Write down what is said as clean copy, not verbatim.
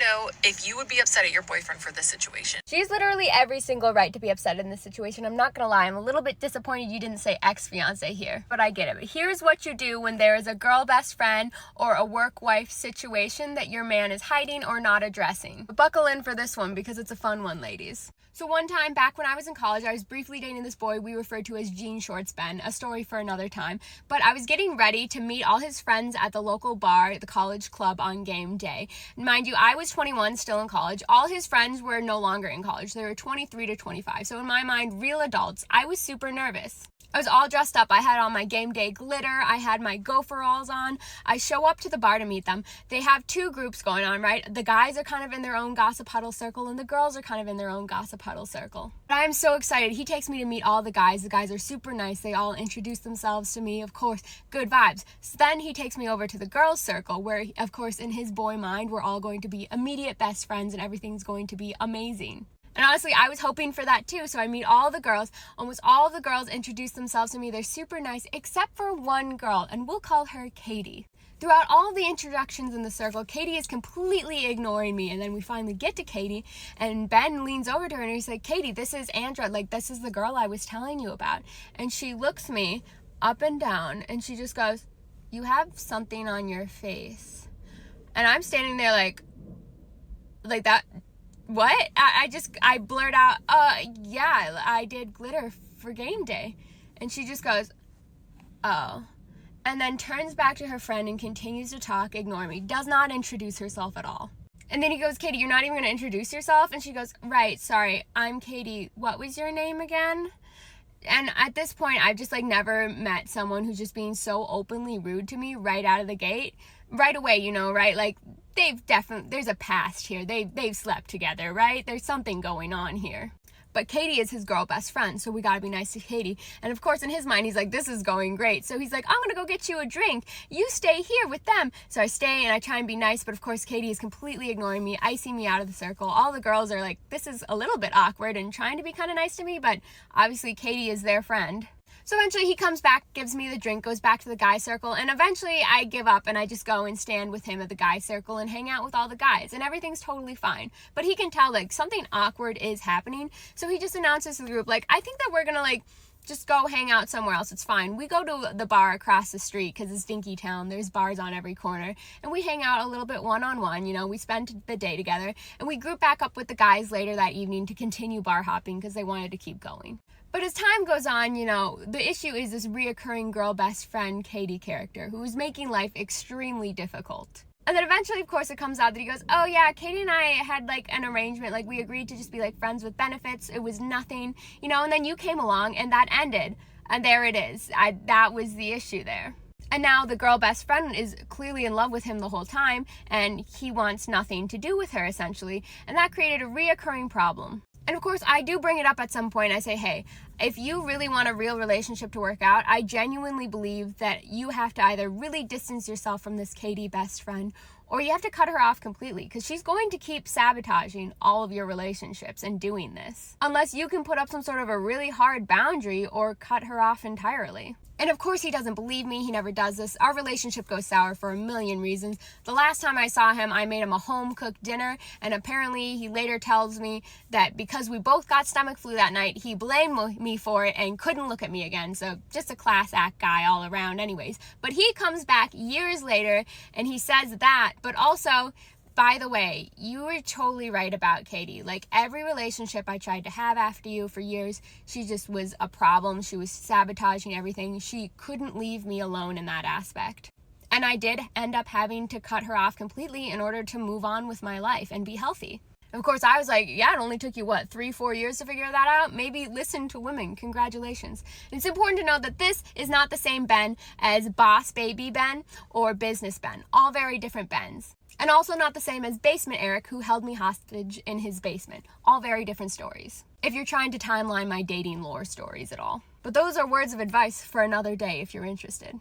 know if you would be upset at your boyfriend for this situation. She's literally every single right to be upset in this situation. I'm not gonna lie, I'm a little bit disappointed you didn't say ex-fiance here, but I get it. But here's what you do when there is a girl best friend or a work wife situation that your man is hiding or not addressing. But buckle in for this one because it's a fun one, ladies. So one time back when I was in college, I was briefly dating this boy we referred to as Jean Shorts Ben, a story for another time. But I was getting ready to meet all his friends at the local bar, the college club, on game day. And mind you, I was 21, still in college. All his friends were no longer in college. They were 23 to 25. So in my mind, real adults. I was super nervous. I was all dressed up. I had on my game day glitter. I had my gopheralls on. I show up to the bar to meet them. They have two groups going on, right? The guys are kind of in their own gossip huddle circle and the girls are kind of in their own gossip huddle circle. But I am so excited. He takes me to meet all the guys. The guys are super nice. They all introduce themselves to me. Of course, good vibes. So then he takes me over to the girls circle where, of course, in his boy mind, we're all going to be immediate best friends and everything's going to be amazing. And honestly, I was hoping for that too. So I meet all the girls. Almost all the girls introduce themselves to me. They're super nice, except for one girl, and we'll call her Katie. Throughout all the introductions in the circle, Katie is completely ignoring me. And then we finally get to Katie, and Ben leans over to her and he's like, Katie, this is Andra. Like, this is the girl I was telling you about. And she looks me up and down and she just goes, you have something on your face. And I'm standing there like that. What? I blurt out, yeah, I did glitter for game day. And she just goes, oh. And then turns back to her friend and continues to talk, ignore me, does not introduce herself at all. And then he goes, Katie, you're not even going to introduce yourself? And she goes, right, sorry, I'm Katie. What was your name again? And at this point, I've just never met someone who's just being so openly rude to me right out of the gate. Right away, you know, right? Like, there's a past here. They've slept together, right? There's something going on here. But Katie is his girl best friend, so we gotta be nice to Katie. And of course, in his mind, he's like, this is going great. So he's like, I'm gonna go get you a drink. You stay here with them. So I stay and I try and be nice, but of course, Katie is completely ignoring me, icing me out of the circle. All the girls are like, this is a little bit awkward and trying to be kind of nice to me, but obviously Katie is their friend. So eventually he comes back, gives me the drink, goes back to the guy circle, and eventually I give up and I just go and stand with him at the guy circle and hang out with all the guys, and everything's totally fine. But he can tell something awkward is happening, so he just announces to the group, I think that we're gonna just go hang out somewhere else. It's fine. We go to the bar across the street because it's Dinky Town. There's bars on every corner. And we hang out a little bit one-on-one. You know, we spend the day together. And we group back up with the guys later that evening to continue bar hopping because they wanted to keep going. But as time goes on, you know, the issue is this reoccurring girl best friend Katie character who is making life extremely difficult. And then eventually, of course, it comes out that he goes, oh yeah, Katie and I had an arrangement, we agreed to just be friends with benefits. It was nothing, you know, and then you came along and that ended. And there it is. That was the issue there. And now the girl best friend is clearly in love with him the whole time and he wants nothing to do with her essentially. And that created a reoccurring problem. And of course, I do bring it up at some point. I say, hey, if you really want a real relationship to work out, I genuinely believe that you have to either really distance yourself from this Katie best friend or you have to cut her off completely because she's going to keep sabotaging all of your relationships and doing this unless you can put up some sort of a really hard boundary or cut her off entirely. And of course he doesn't believe me. He never does this. Our relationship goes sour for a million reasons. The last time I saw him, I made him a home-cooked dinner, and apparently he later tells me that because we both got stomach flu that night, he blamed me for it and couldn't look at me again. So just a class act guy all around anyways. But he comes back years later and he says that, but also, by the way, you were totally right about Katie. Every relationship I tried to have after you for years, she just was a problem. She was sabotaging everything. She couldn't leave me alone in that aspect. And I did end up having to cut her off completely in order to move on with my life and be healthy. Of course, I was like, yeah, it only took you, 3-4 years to figure that out? Maybe listen to women. Congratulations. And it's important to know that this is not the same Ben as Boss Baby Ben or Business Ben. All very different Bens. And also not the same as Basement Eric, who held me hostage in his basement. All very different stories. If you're trying to timeline my dating lore stories at all. But those are words of advice for another day if you're interested.